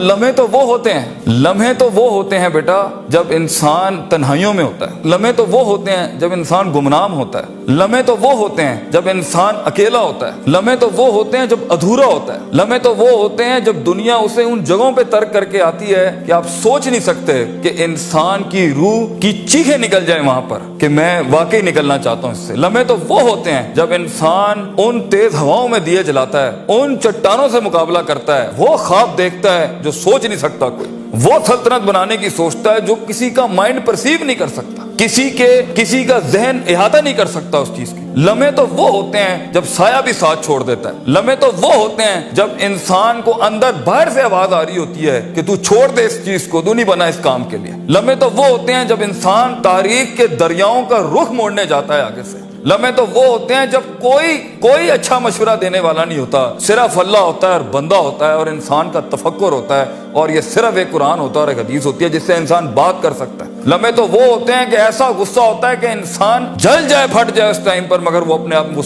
لمحے تو وہ ہوتے ہیں، لمحے تو وہ ہوتے ہیں بیٹا جب انسان تنہائیوں میں ہوتا ہے، لمحے تو وہ ہوتے ہیں جب انسان گمنام ہوتا ہے، لمحے تو وہ ہوتے ہیں جب انسان اکیلا ہوتا ہے، لمحے تو وہ ہوتے ہیں جب ادھورا ہوتا ہے، لمحے تو وہ ہوتے ہیں جب دنیا اسے ان جگہوں پہ ترک کر کے آتی ہے کہ آپ سوچ نہیں سکتے کہ انسان کی روح کی چیخیں نکل جائیں وہاں پر کہ میں واقعی نکلنا چاہتا ہوں اس سے۔ لمحے تو وہ ہوتے ہیں جب انسان ان تیز ہواؤں میں دیے جلاتا ہے، ان چٹانوں سے مقابلہ کرتا ہے، وہ خواب دیکھتا ہے جو سوچ نہیں سکتا کوئی، وہ سلطنت بنانے کی سوچتا ہے جو کسی کا مائنڈ پرسیو نہیں کر سکتا، کسی کا ذہن احاطہ نہیں کر سکتا اس چیز کی۔ لمحے تو وہ ہوتے ہیں جب سایہ بھی ساتھ چھوڑ دیتا ہے، لمحے تو وہ ہوتے ہیں جب انسان کو اندر باہر سے آواز آ رہی ہوتی ہے کہ تو چھوڑ دے اس چیز کو، تو نہیں بنا اس کام کے لیے۔ لمحے تو وہ ہوتے ہیں جب انسان تاریخ کے دریاؤں کا رخ موڑنے جاتا ہے آگے سے۔ لمحے تو وہ ہوتے ہیں جب کوئی اچھا مشورہ دینے والا نہیں ہوتا، صرف اللہ ہوتا ہے اور بندہ ہوتا ہے اور انسان کا تفکر ہوتا ہے، اور یہ صرف ایک قرآن ہوتا ہے اور ایک حدیث ہوتی ہے جس سے انسان بات کر سکتا ہے۔ لمحے تو وہ ہوتے ہیں کہ ایسا غصہ ہوتا ہے کہ انسان جل جائے، پھٹ جائے اس ٹائم پر، مگر وہ اپنے آپ وہ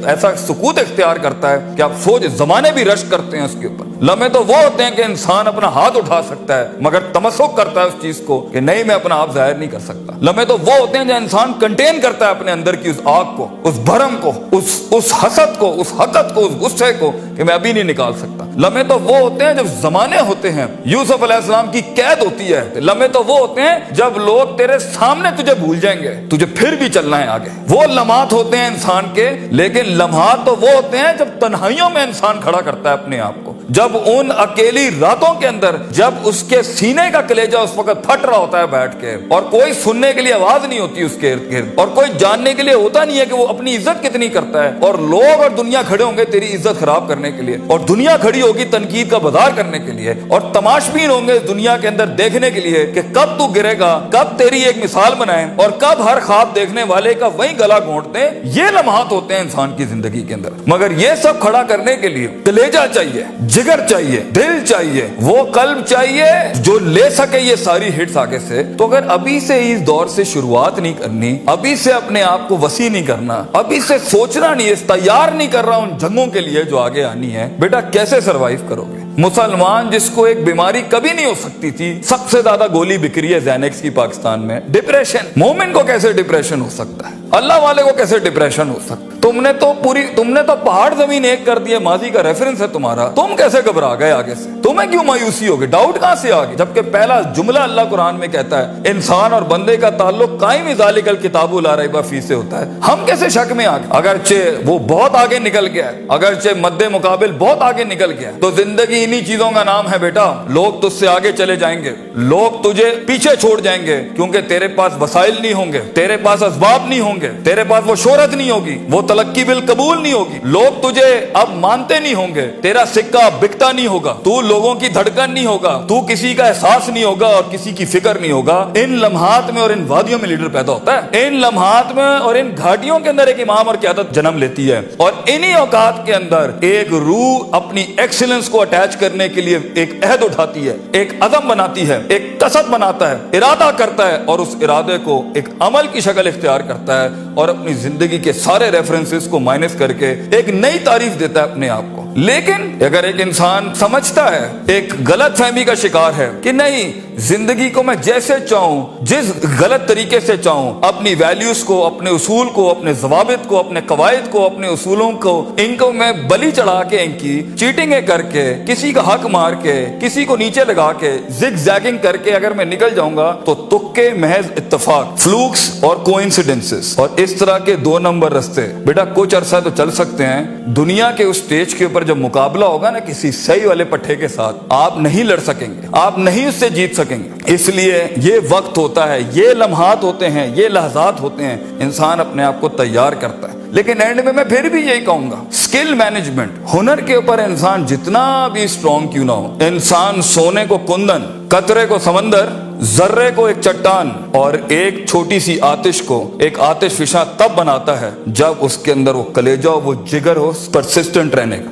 ایسا سکوت اختیار کرتا ہے کہ آپ سوچ زمانے بھی رشک کرتے ہیں اس کے اوپر۔ لمحے تو وہ ہوتے ہیں کہ انسان اپنا ہاتھ اٹھا سکتا ہے مگر تمسک کرتا ہے اس چیز کو کہ نہیں، میں اپنا آپ ظاہر نہیں کر سکتا۔ لمحے تو وہ ہوتے ہیں جو انسان کنٹین کرتا ہے اپنے اندر کی اس آگ کو، اس بھرم کو، اس حسد کو، اس حقد کو، اس غصے کو کہ میں ابھی نہیں نکال سکتا۔ لمحے تو وہ ہوتے ہیں جب زمانے ہوتے ہیں، یوسف علیہ السلام کی قید ہوتی ہے۔ لمحے تو وہ ہوتے ہیں جب لوگ تیرے سامنے تجھے بھول جائیں گے، تجھے پھر بھی چلنا ہے آگے۔ وہ لمحات ہوتے ہیں انسان کے، لیکن لمحات تو وہ ہوتے ہیں جب تنہائیوں میں انسان کھڑا کرتا ہے اپنے آپ کو، جب ان اکیلی راتوں کے اندر، جب اس کے سینے کا کلیجہ اس وقت پھٹ رہا ہوتا ہے بیٹھ کے، اور کوئی سننے کے لیے آواز نہیں ہوتی اس کے ارد گرد، اور کوئی جاننے کے لیے ہوتا نہیں ہے کہ وہ اپنی عزت کتنی کرتا ہے، اور لوگ اور دنیا کھڑے ہوں گے تیری عزت خراب کرنے کے لیے، اور دنیا کھڑی ہوگی تنقید کا بازار کرنے کے لیے، اور تماشبین ہوں گے دنیا کے اندر دیکھنے کے لیے کہ کب تو گرے گا، کب تیری ایک مثال بنائیں، اور کب ہر خواب دیکھنے والے کا وہی گلا گھونٹ دیں۔ یہ لمحات ہوتے ہیں انسان کی زندگی کے اندر، مگر یہ سب کھڑا کرنے کے لیے کلیجہ چاہیے، جگر چاہیے، دل چاہیے، وہ قلب چاہیے جو لے سکے یہ ساری ہٹس آگے سے۔ تو اگر ابھی سے اس دور سے شروعات نہیں کرنی، ابھی سے اپنے آپ کو وسیع نہیں کرنا، ابھی سے سوچنا نہیں، تیار نہیں کر رہا ان جنگوں کے لیے جو آگے آنی ہے، بیٹا کیسے سروائیو کرو گے؟ مسلمان جس کو ایک بیماری کبھی نہیں ہو سکتی تھی، سب سے زیادہ گولی بک رہی ہے زینکس کی پاکستان میں، ڈپریشن۔ مومن کو کیسے ڈپریشن ہو سکتا ہے؟ اللہ والے کو کیسے ڈپریشن ہو سکتا ہے؟ تم نے تو پہاڑ زمین ایک کر دیے، ماضی کا ریفرنس ہے تمہارا، تم کیسے گھبرا گئے آگے سے؟ تمہیں کیوں مایوسی ہوگی؟ ڈاؤٹ کہاں سے آگے؟ جبکہ پہلا جملہ اللہ قرآن میں کہتا ہے انسان اور بندے کا تعلق قائم ذالک الکتاب لا ریب فیہ سے ہوتا ہے۔ ہم کیسے شک میں آگے؟ اگرچہ وہ بہت آگے نکل گیا ہے، اگرچہ مد مقابل بہت آگے نکل گیا، تو زندگی انہی چیزوں کا نام ہے بیٹا۔ لوگ تجھ سے آگے چلے جائیں گے، لوگ تجھے پیچھے چھوڑ جائیں گے، کیونکہ تیرے پاس وسائل نہیں ہوں گے، تیرے پاس اسباب نہیں ہوں گے، تیرے پاس وہ شہرت نہیں ہوگی، وہ تلقی بالقبول نہیں ہوگی، لوگ تجھے اب مانتے نہیں ہوں گے، تیرا سکہ بکتا نہیں ہوگا، تو لوگوں کی دھڑکن نہیں ہوگا، تو کسی کا احساس نہیں ہوگا اور کسی کی فکر نہیں ہوگا۔ ان لمحات میں اور ان وادیوں میں لیڈر پیدا ہوتا ہے، ان لمحات میں اور ان گھاٹیوں کے اندر ایک امام اور قیادت جنم لیتی ہے، اور انہی اوقات کے اندر ایک روح اپنی ایکسیلنس کو اٹیچ کرنے کے لیے ایک عہد اٹھاتی ہے، ایک عزم بناتی ہے، ایک قصد بناتا ہے، ارادہ کرتا ہے، اور اس ارادے کو ایک عمل کی شکل اختیار کرتا ہے، اور اپنی زندگی کے سارے ریفرنسز کو مائنس کر کے ایک نئی تعریف دیتا ہے اپنے آپ کو۔ لیکن اگر ایک انسان سمجھتا ہے، ایک غلط فہمی کا شکار ہے کہ نہیں، زندگی کو میں جیسے چاہوں، جس غلط طریقے سے چاہوں، اپنی ویلیوز کو، اپنے اصول کو، اپنے ضوابط کو، اپنے قواعد کو، اپنے اصولوں کو، ان کو میں بلی چڑھا کے، ان کی چیٹنگیں کر کے، کسی کا حق مار کے، کسی کو نیچے لگا کے، زگ زیگنگ کر کے اگر میں نکل جاؤں گا تو تکے، محض اتفاق، فلوکس اور کوئنسیڈنسز، اور اس طرح کے 2 نمبر رستے بیٹا کچھ عرصہ تو چل سکتے ہیں۔ دنیا کے اس سٹیج کے اوپر جب مقابلہ ہوگا نا کسی صحیح والے پٹھے کے ساتھ، آپ نہیں لڑ سکیں گے، آپ نہیں اس سے جیت سکیں گے۔ اس لیے یہ وقت ہوتا ہے، یہ لمحات ہوتے ہیں، یہ لحظات ہوتے ہیں، انسان اپنے آپ کو تیار کرتا ہے۔ لیکن اینڈ میں پھر بھی یہی کہوں گا، سکل مینجمنٹ، ہنر کے اوپر انسان جتنا بھی اسٹرانگ کیوں نہ ہو، انسان سونے کو کندن، قطرے کو سمندر، ذرے کو ایک چٹان اور ایک چھوٹی سی آتش کو ایک آتش فشاں تب بناتا ہے جب اس کے اندر وہ کلیجہ، وہ جگر ہو پرسسٹنٹ رہنے کا۔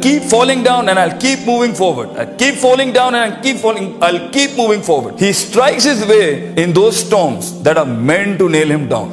keep falling down and I'll keep moving forward. I'll keep falling down and I'll keep moving forward. He strikes his way in those storms that are meant to nail him down.